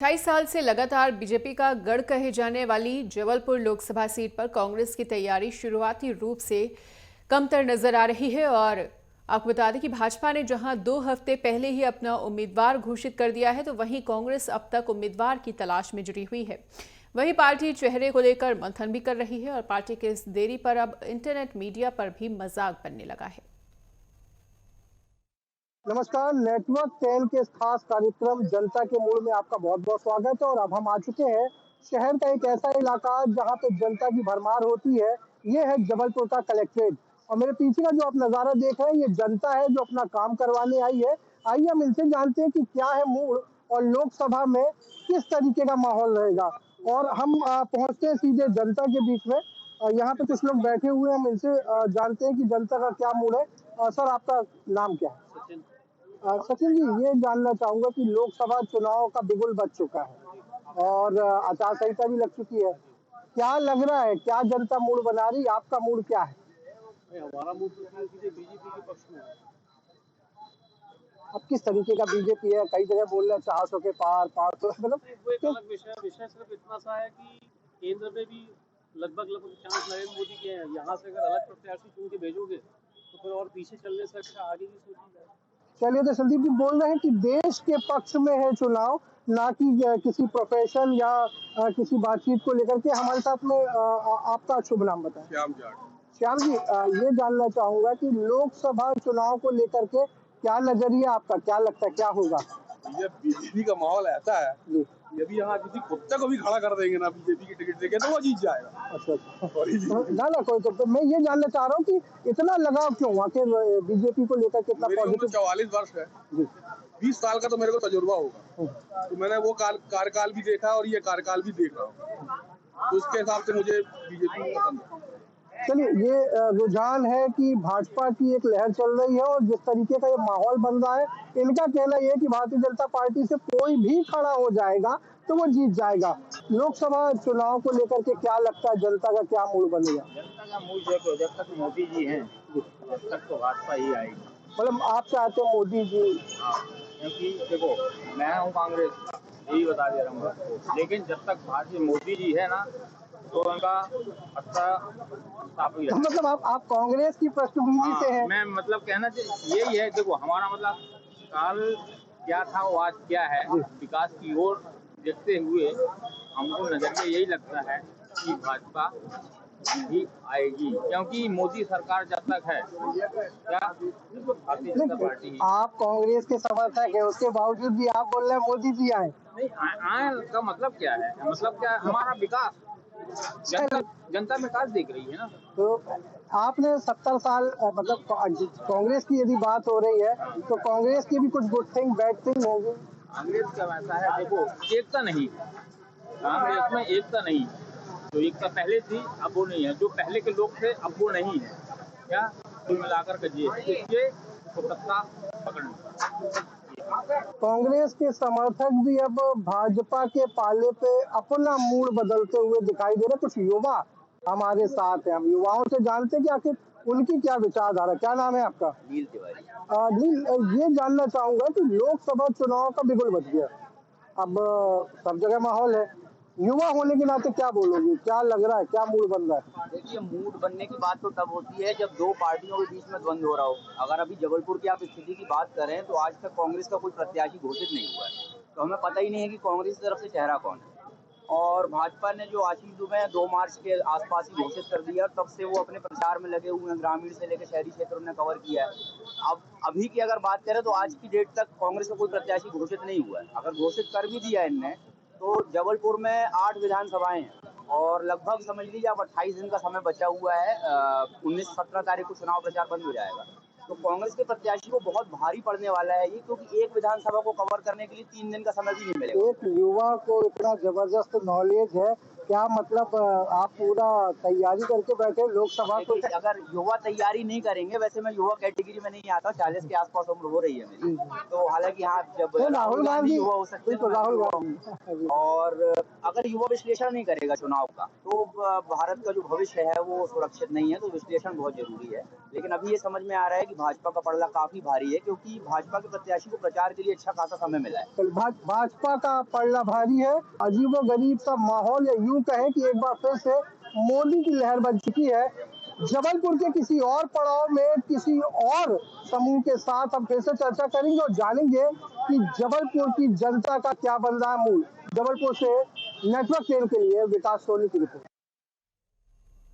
28 साल से लगातार बीजेपी का गढ़ कहे जाने वाली जबलपुर लोकसभा सीट पर कांग्रेस की तैयारी शुरुआती रूप से कमतर नजर आ रही है। और आपको बता दें कि भाजपा ने जहां 2 हफ्ते पहले ही अपना उम्मीदवार घोषित कर दिया है, तो वहीं कांग्रेस अब तक उम्मीदवार की तलाश में जुटी हुई है। वहीं पार्टी चेहरे को लेकर मंथन भी कर रही है और पार्टी के इस देरी पर अब इंटरनेट मीडिया पर भी मजाक बनने लगा है। नमस्कार। नेटवर्क 10 के इस खास कार्यक्रम जनता के मूड में आपका बहुत बहुत स्वागत है। और अब हम आ चुके हैं शहर का एक ऐसा इलाका जहां पे जनता की भरमार होती है। ये है जबलपुर का कलेक्ट्रेट। और मेरे पीछे का जो आप नजारा देख रहे हैं, ये जनता है जो अपना काम करवाने आई है। आइए हम इनसे जानते हैं कि क्या है मूड और लोकसभा में किस तरीके का माहौल रहेगा। और हम पहुंचते हैं सीधे जनता के बीच में। यहाँ पे कुछ लोग बैठे हुए हैं, हम इनसे जानते हैं कि जनता का क्या मूड है। सर, आपका नाम क्या है? सचिन जी, ये जानना चाहूंगा कि लोकसभा चुनाव का बिगुल बज चुका है और आचार संहिता भी लग चुकी है। क्या लग रहा है, क्या जनता मूड बना रही, आपका मूड क्या है? हमारा मूड तो सीधे बीजेपी के पक्ष में है। अब किस तरीके का बीजेपी है? कई जगह बोल रहे हैं 400 के पार 500, मतलब वो एक अलग विषय सिर्फ इतना सा है कि केंद्र में भी लगभग चांस नरेंद्र मोदी के हैं। यहाँ से अगर अलग प्रत्याशी चुन के भेजोगे तो फिर और पीछे चलने से अच्छा आगे भी सोची जाए। चलिए, तो संदीप जी बोल रहे हैं कि देश के पक्ष में है चुनाव, ना कि किसी प्रोफेशन या किसी बातचीत को लेकर के। हमारे साथ में आपका शुभ नाम बताएं। श्याम जाट। श्याम जी, ये जानना चाहूंगा कि लोकसभा चुनाव को लेकर के क्या नजरिया आपका, क्या लगता है क्या होगा? ये बीजेपी का माहौल ऐसा है जी। यदि यहाँ किसी कुत्ते को भी खड़ा कर देंगे ना बीजेपी की टिकट देके तो वो जीत जाएगा। अच्छा अच्छा। ना ना, कोई तो मैं ये जानना चाह रहा हूँ कि इतना लगाव क्यों आखिर बीजेपी को लेकर के, इतना मेरी उम्र पॉजिटिव? 44 वर्ष है। जी। 20 साल का तो मेरे को तजुर्बा होगा, तो मैंने वो कार्यकाल भी देखा और ये कार्यकाल भी देख रहा हूँ, तो उसके हिसाब से मुझे बीजेपी पसंद है। चलिए, ये रुझान है कि भाजपा की एक लहर चल रही है और जिस तरीके का ये माहौल बन रहा है, इनका कहना ये है कि भारतीय जनता पार्टी से कोई भी खड़ा हो जाएगा तो वो जीत जाएगा। लोकसभा चुनाव को लेकर के क्या लगता है, जनता का क्या मूड बनेगा? जनता का मूड देखो, जब तक मोदी जी हैं तब तक तो भाजपा ही आएगी। मतलब आप चाहते हो मोदी जी? हाँ, क्योंकि देखो मैं हूँ कांग्रेस का, यही बता दे रहा हूँ आपको। लेकिन जब तक भारतीय मोदी जी है ना तो उनका अच्छा साफ ही तो है। मतलब आप कांग्रेस की पृष्ठभूमि से हैं? मैं मतलब कहना यही है, देखो हमारा मतलब काल क्या था वो आज क्या है, विकास की ओर देखते हुए हमको नजरिया यही लगता है कि भाजपा ही आएगी, क्योंकि मोदी सरकार जब तक है क्या भारतीय जनता पार्टी। आप कांग्रेस के समर्थक है, उसके बावजूद भी आप बोल रहे हैं मोदी जी आए? नहीं, आए का मतलब क्या है? मतलब क्या है? हमारा विकास, जनता विकास देख रही है ना। तो आपने 70 साल मतलब कांग्रेस की यदि बात हो रही है तो कांग्रेस की भी कुछ गुड थिंग बैड थिंग होगी। कांग्रेस का वैसा है, देखो एकता नहीं, कांग्रेस में एकता नहीं। जो एकता पहले थी अब वो नहीं है, जो पहले के लोग थे अब वो नहीं है। क्या कुल मिलाकर के ये तो सत्ता पकड़ना। कांग्रेस के समर्थक भी अब भाजपा के पाले पे अपना मूड बदलते हुए दिखाई दे रहे। कुछ युवा हमारे साथ हैं, हम युवाओं से जानते हैं कि आखिर उनकी क्या विचारधारा। क्या नाम है आपका? नील तिवारी। नील, ये जानना चाहूंगा कि लोकसभा चुनाव का बिगुल बज गया, अब सब जगह माहौल है, युवा होने के नाते क्या बोलोगे, क्या लग रहा है, क्या मूड बन रहा है? देखिए, मूड बनने की बात तो तब होती है जब दो पार्टियों के बीच में द्वंद्व हो रहा हो। अगर अभी जबलपुर की आप स्थिति की बात करें तो आज तक कांग्रेस का कोई प्रत्याशी घोषित नहीं हुआ है, तो हमें पता ही नहीं है कि कांग्रेस की तरफ से चेहरा कौन है। और भाजपा ने जो आशीष दुबे 2 मार्च के आसपास ही घोषित कर दिया, तब से वो अपने प्रचार में लगे हुए हैं। ग्रामीण से लेकर शहरी क्षेत्रों ने कवर किया है। अब अभी की अगर बात करें तो आज की डेट तक कांग्रेस का कोई प्रत्याशी घोषित नहीं हुआ है। अगर घोषित कर भी दिया इनने तो जबलपुर में 8 विधानसभाएं हैं और लगभग समझ लीजिए अब 28 दिन का समय बचा हुआ है। 19-17 तारीख को चुनाव प्रचार बंद हो जाएगा, तो कांग्रेस के प्रत्याशी को बहुत भारी पड़ने वाला है ये, क्योंकि एक विधानसभा को कवर करने के लिए 3 दिन का समय भी नहीं मिलेगा। एक युवा को इतना जबरदस्त नॉलेज है क्या मतलब आप पूरा तैयारी करके बैठे लोकसभा को? देखिए, अगर युवा तैयारी नहीं करेंगे, वैसे मैं युवा कैटेगरी में नहीं आता हूँ, 40 के आसपास उम्र हो रही है मेरी। तो हालांकि हाँ, जब नहीं, राहुल गांधी युवा हो सकते हैं, बिल्कुल, राहुल युवा गांधी हूँ। और अगर युवा विश्लेषण नहीं करेगा चुनाव का, तो भारत का जो भविष्य है वो सुरक्षित नहीं है। तो विश्लेषण बहुत जरूरी है। लेकिन अभी ये समझ में आ रहा है कि भाजपा का पलड़ा काफी भारी है, क्योंकि भाजपा के प्रत्याशी को प्रचार के लिए अच्छा खासा समय मिला है। भाजपा का पलड़ा भारी है। अजीबोगरीब सा माहौल, या यूं कहें कि एक बार फिर से मोदी की लहर बन चुकी है। जबलपुर के किसी और पड़ाव में किसी और समूह के साथ हम फिर से चर्चा करेंगे और जानेंगे कि जबलपुर की जनता का क्या बन रहा है मूल। जबलपुर से नेटवर्क टेन के लिए विकास सोनी की रिपोर्ट।